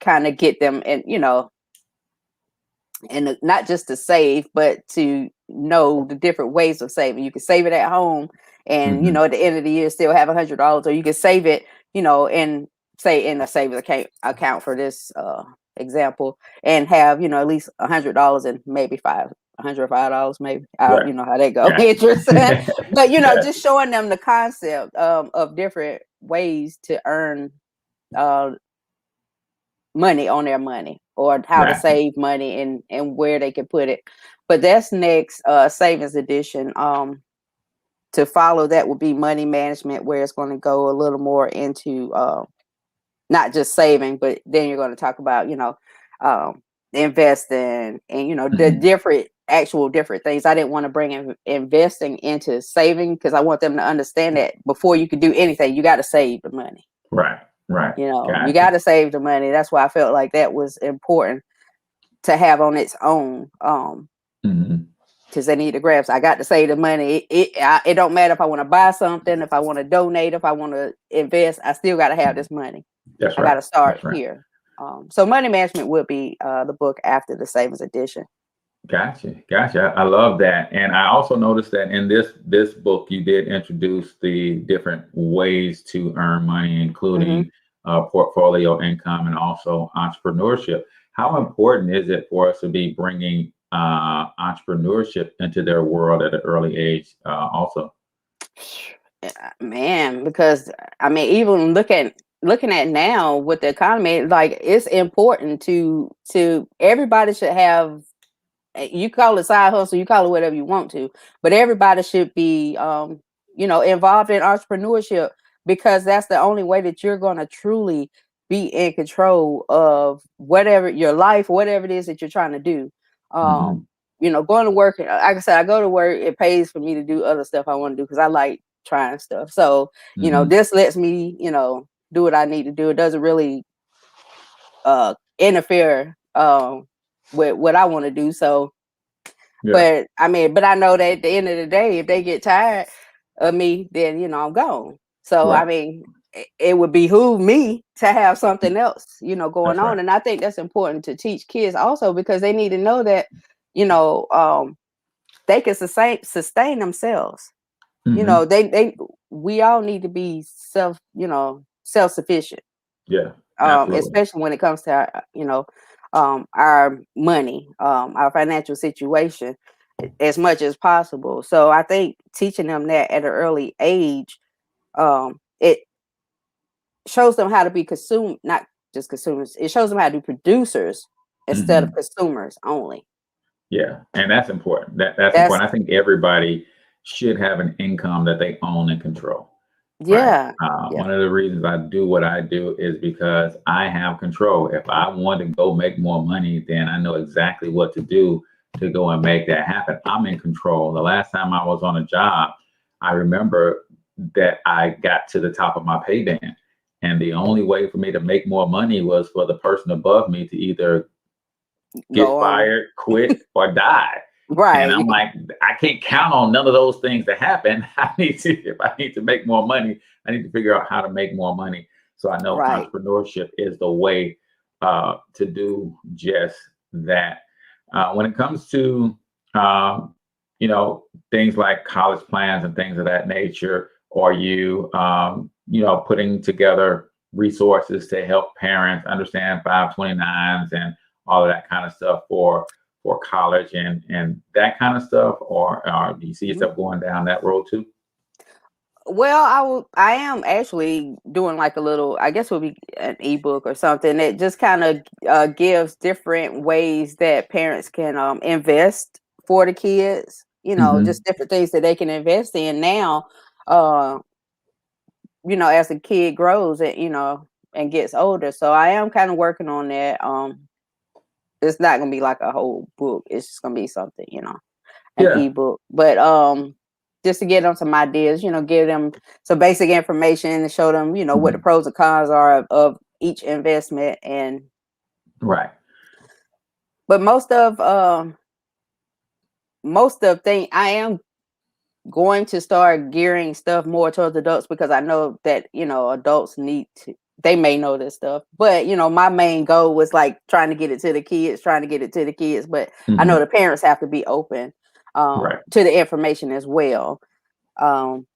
kind of get them and not just to save, but to know the different ways of saving. You can save it at home, and Mhm. at the end of the year still have $100, or you can save it, and say in a savings account for this example, and have at least $100 and maybe $105, maybe. Right. You know how they go, Gotcha. interest. But Gotcha. just showing them the concept of different ways to earn money on their money, or how to Right. save money and where they can put it. But that's next, savings edition. To follow that would be money management, where it's going to go a little more into not just saving, but then you're going to talk about investing and the Mhm. different things. I didn't want to bring investing into saving, because I want them to understand that before you can do anything, you got to save the money. Right. Right. You Gotcha. got to save the money. That's why I felt like that was important to have on its own. Mhm. Because they need the grabs. I got to save the money. It don't matter if I want to buy something, if I want to donate, if I want to invest, I still got to have this money. That's I got right. to start That's right. here. So money management will be the book after the savings edition. Gotcha. Gotcha. I love that. And I also noticed that in this book, you did introduce the different ways to earn money, Hmm. including portfolio income and also entrepreneurship. How important is it for us to be bringing entrepreneurship into their world at an early age? Also. Man, because I mean, even looking at now with the economy, like, it's important to everybody should have. You call it side hustle, you call it whatever you want to, but everybody should be involved in entrepreneurship, because that's the only way that you're going to truly be in control of whatever your life, whatever it is that you're trying to do. Hmm. Going to work, like I said, I go to work, it pays for me to do other stuff I want to do, because I like trying stuff. So Hmm. this lets me do what I need to do. It doesn't really interfere with what I want to do. So, Yeah. but I mean, but I know that at the end of the day, if they get tired of me, then I'm gone. So I Right. mean, it would behoove me to have something else, going That's right. on. And I think that's important to teach kids also, because they need to know that, you know, um, they can sustain themselves. Hmm. We all need to be self sufficient, Yeah. Absolutely. especially when it comes to our money, our financial situation, as much as possible. So I think teaching them that at an early age, it shows them how to be not just consumers. It shows them how to be producers instead of Hmm. consumers only. Yeah, and that's important. That's That's important. I think everybody should have an income that they own and control, right? yeah, yeah, One of the reasons I do what I do is because I have control. If I want to go make more money, then I know exactly what to do to go and make that happen. I'm in control. The last time I was on a job, I remember that I got to the top of my pay band, and the only way for me to make more money was for the person above me to either get go on. fired, quit, or die. And I'm Right, like, I can't count on none of those things to happen. If I need to make more money, I need to figure out how to make more money. So I know right. entrepreneurship is the way to do just that. When it comes to, um, things like college plans and things of that nature, are you, putting together resources to help parents understand 529s and all of that kind of stuff for college and that kind of stuff, or do you see Mhm. yourself going down that road too? Well, I am actually doing like a little, I guess would be an ebook or something that just kind of gives different ways that parents can invest for the kids. Hmm. Just different things that they can invest in now. Uh, as the kid grows and and gets older. So I am kind of working on that. it's not gonna be like a whole book. It's just gonna be something, you know, an Yeah. ebook. But just to get them some ideas, you know, give them some basic information and show them, you know, what the pros and cons are of each investment. And Right. but most of thing I am going to start gearing stuff more towards adults, because I know that, you know, adults need to, they may know this stuff, but you know, my main goal was like trying to get it to the kids, but I know the parents have to be open Right. to the information as well. And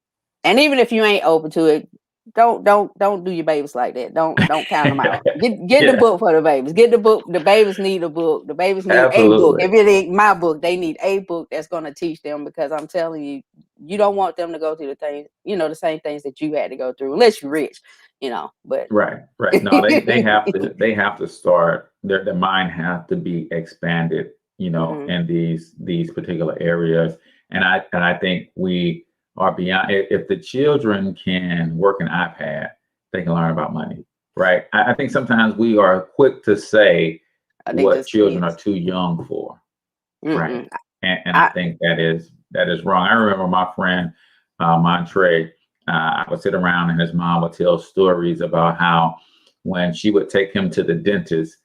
even if you ain't open to it, don't do your babies like that. Don't count them out. Get the book for the babies. Get the book. The babies need a book. The babies need a book. If it ain't my book, they need a book that's going to teach them, because I'm telling you, you don't want them to go through the things, you know, the same things that you had to go through, unless you're rich, you know. But right. No, they have to start, their mind have to be expanded, you know, in these particular areas. And I think we are beyond. If the children can work an iPad, they can learn about money, right? I think sometimes we are quick to say what children are too young for, right? And I think that is wrong. I remember my friend Montre. I would sit around and his mom would tell stories about how when she would take him to the dentist,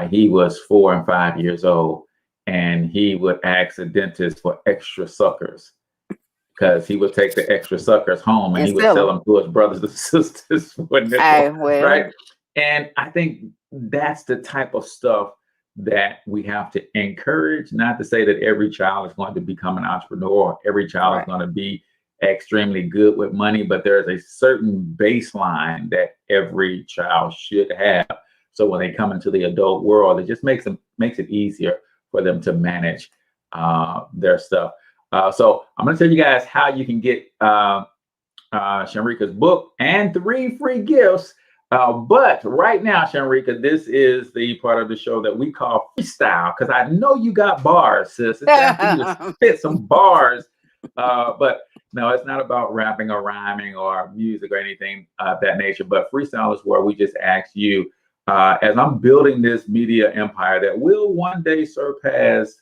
he was 4 and 5 years old, and he would ask the dentist for extra suckers, because he would take the extra suckers home and he would sell them to his brothers and sisters for nickel, right? And I think that's the type of stuff that we have to encourage. Not to say that every child is going to become an entrepreneur, every child is going to be extremely good with money, but there's a certain baseline that every child should have. So when they come into the adult world, it just makes it easier for them to manage their stuff. So I'm going to tell you guys how you can get Shanreca's book and 3 free gifts. But right now, Shanreca, this is the part of the show that we call freestyle, because I know you got bars, sis. It's time for you to spit some bars. But no, it's not about rapping or rhyming or music or anything of that nature. But freestyle is where we just ask you, as I'm building this media empire that will one day surpass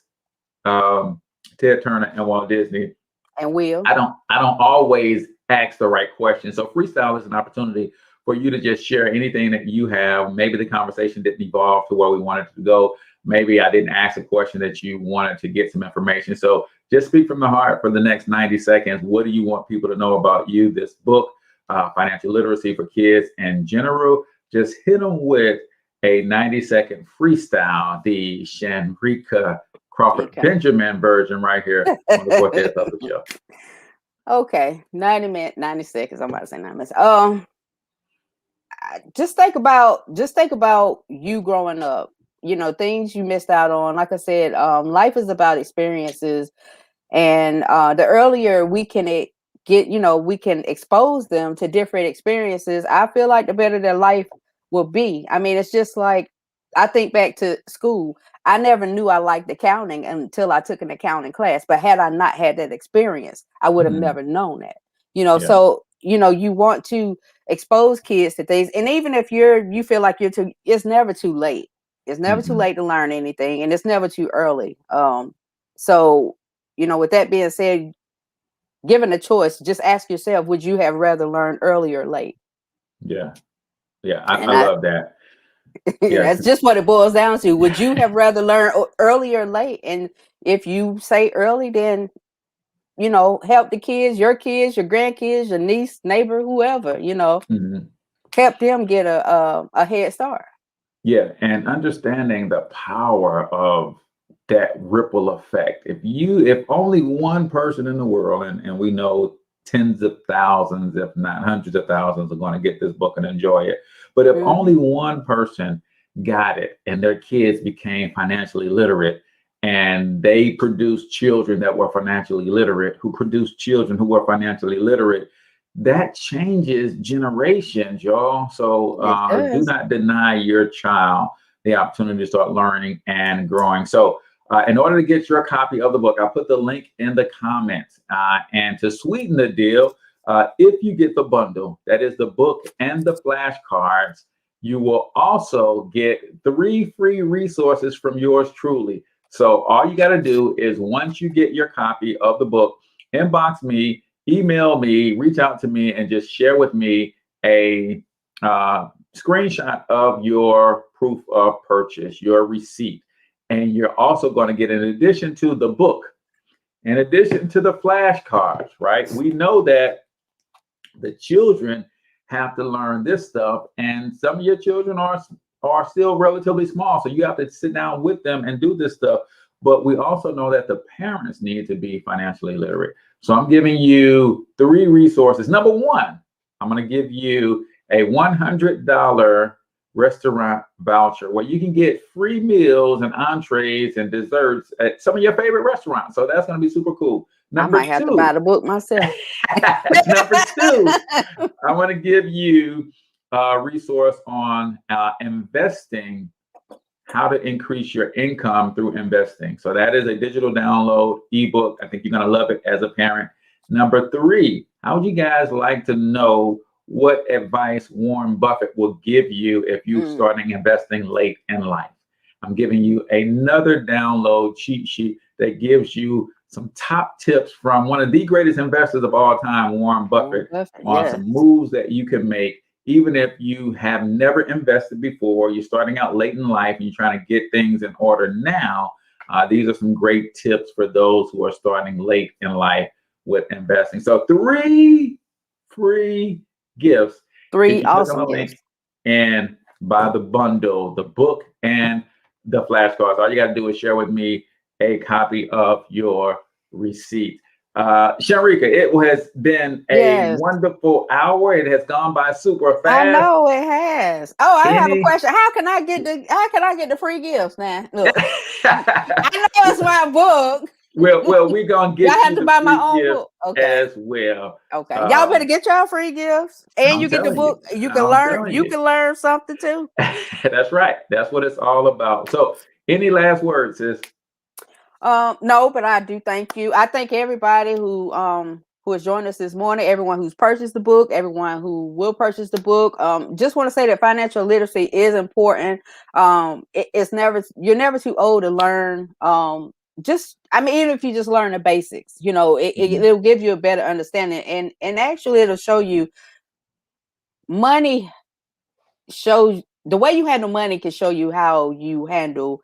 Ted Turner and Walt Disney, and I don't always ask the right question. So freestyle is an opportunity for you to just share anything that you have. Maybe the conversation didn't evolve to where we wanted to go. Maybe I didn't ask a question that you wanted to get some information. So just speak from the heart for the next 90 seconds. What do you want people to know about you, this book, financial literacy for kids in general? Just hit them with a 90-second freestyle, the Shanreca Crawford-Benjamin version right here on the Cortez Show. Okay, 90 seconds. I'm about to say 9 minutes. Just think about you growing up. You know, things you missed out on. Like I said, life is about experiences, and the earlier we can we can expose them to different experiences, I feel like the better their life will be. I mean, it's just like, I think back to school. I never knew I liked accounting until I took an accounting class. But had I not had that experience, I would have never known that. You know, so you know, you want to expose kids to things, and even if you feel like you're too, it's never too late. It's never too late to learn anything, and it's never too early. So, you know, with that being said, given a choice, just ask yourself, would you have rather learned early or late? Yeah. I love that. That's just what it boils down to. Would you have rather learned early or late? And if you say early, then, you know, help the kids, your grandkids, your niece, neighbor, whoever, you know, help them get a head start. Yeah, and understanding the power of that ripple effect. If only one person in the world, and we know tens of thousands, if not hundreds of thousands, are going to get this book and enjoy it. But if only one person got it and their kids became financially literate, and they produced children that were financially literate, who produced children who were financially literate, that changes generations, y'all. So do not deny your child the opportunity to start learning and growing. So in order to get your copy of the book, I'll put the link in the comments. And to sweeten the deal, if you get the bundle, that is the book and the flashcards, you will also get 3 free resources from yours truly. So all you got to do is, once you get your copy of the book, inbox me, email me, reach out to me, and just share with me a screenshot of your proof of purchase, your receipt. And you're also going to get, in addition to the book, in addition to the flashcards, right? We know that the children have to learn this stuff, and some of your children are still relatively small, so you have to sit down with them and do this stuff. But we also know that the parents need to be financially literate. So I'm giving you 3 resources. Number 1, I'm going to give you a $100 restaurant voucher where you can get free meals and entrees and desserts at some of your favorite restaurants. So that's going to be super cool. Number I might have to buy the book myself. Number 2, I want to give you a resource on investing, how to increase your income through investing. So that is a digital download ebook. I think you're going to love it as a parent. Number 3, how would you guys like to know what advice Warren Buffett will give you if you're starting investing late in life? I'm giving you another download cheat sheet that gives you some top tips from one of the greatest investors of all time, Warren Buffett, on some moves that you can make, even if you have never invested before. You're starting out late in life and you're trying to get things in order now. These are some great tips for those who are starting late in life with investing. So 3 free gifts. 3 awesome gifts. And buy the bundle, the book and the flashcards. All you got to do is share with me a copy of your receipt. Shanreca, it has been a wonderful hour. It has gone by super fast. I know it has. Oh, I have a question. How can I get the free gifts now? Look, I know it's my book. Well, we're gonna get. I have to buy my own book as well. Okay, y'all better get y'all free gifts, and you get the book. You can learn. You can learn something too. That's right. That's what it's all about. So, any last words, sis? No, but I do thank you. I thank everybody who has joined us this morning, everyone who's purchased the book, everyone who will purchase the book. Just want to say that financial literacy is important. You're never too old to learn. Even if you just learn the basics, it'll give you a better understanding, and actually it'll show you money. Shows the way you handle money can show you how you handle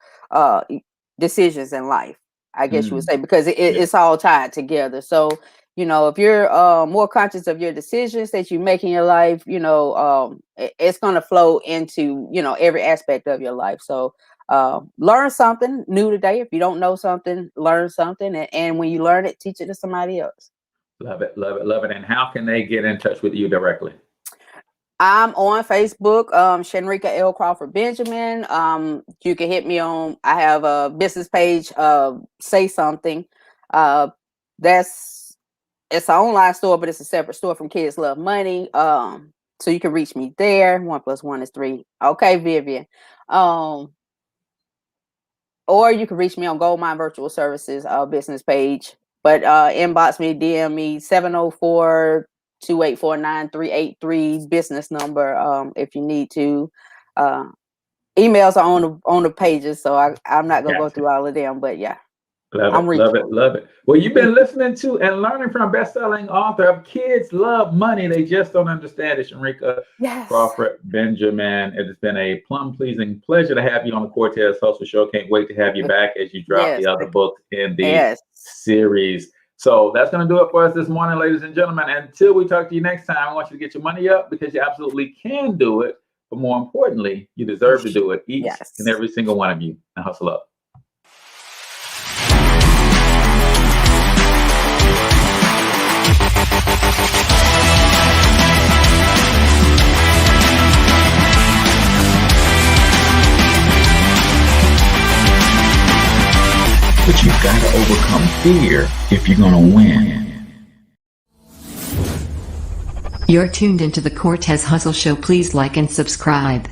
decisions in life, I guess you would say, because it's all tied together. So, if you're more conscious of your decisions that you make in your life, it's going to flow into, every aspect of your life. So learn something new today. If you don't know something, learn something. And when you learn it, teach it to somebody else. Love it, love it, love it. And how can they get in touch with you directly? I'm on Facebook, Shanreca L Crawford-Benjamin. You can hit me on, I have a business page, Say Something. It's an online store, but it's a separate store from Kids Love Money. So you can reach me there. 1 + 1 is 3. Okay, Vivian. Or you can reach me on Goldmine Virtual Services business page. But inbox me, DM me, 704-284-9383 business number if you need to. Emails are on the pages, so I'm not gonna go through all of them, but yeah. Love it. Well, you've been listening to and learning from best-selling author of Kids Love Money. They just don't understand it, Shanreca Crawford-Benjamin. It has been a plum-pleasing pleasure to have you on the Cortez Hustle Show. Can't wait to have you back as you drop the other books in the series. So that's going to do it for us this morning, ladies and gentlemen. Until we talk to you next time, I want you to get your money up, because you absolutely can do it. But more importantly, you deserve to do it, each and every single one of you. Now hustle up. But you've got to overcome fear if you're going to win. You're tuned into the Cortez Hustle Show. Please like and subscribe.